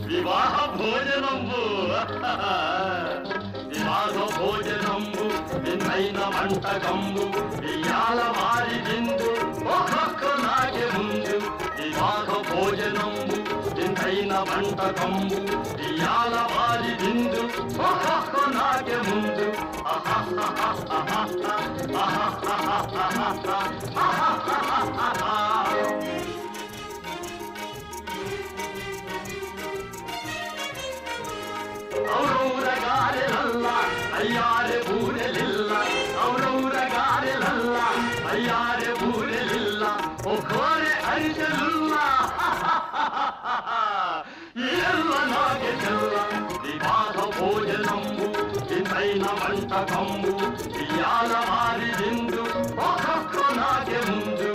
వివాహ భోజనంబు వివాహ భోజనంబు విన్నైన వంటకంబు ఇయాల వారి విందు ఒక్కొక్క నాకే ముందు వివాహ భోజనంబు విన్నైన వంటకంబు ఇయాల వారి విందు ఒక్కొక్క నాకే ముందు ഔറൗരഗാരലല്ല അയ്യാരെ പൂരലില്ല ഔറൗരഗാരലല്ല അയ്യാരെ പൂരലില്ല ഒഖോരെ അരിജലുല്ല ಎಲ್ಲ ನಾಗೆ ಚೆಲ್ಲ ವಿವಾಹ ಭೋಜನಂಬು ಇಂದೈನ వంటకంబు ఇయాల వారి విందు ఒక్కొక్క నాగే ముందు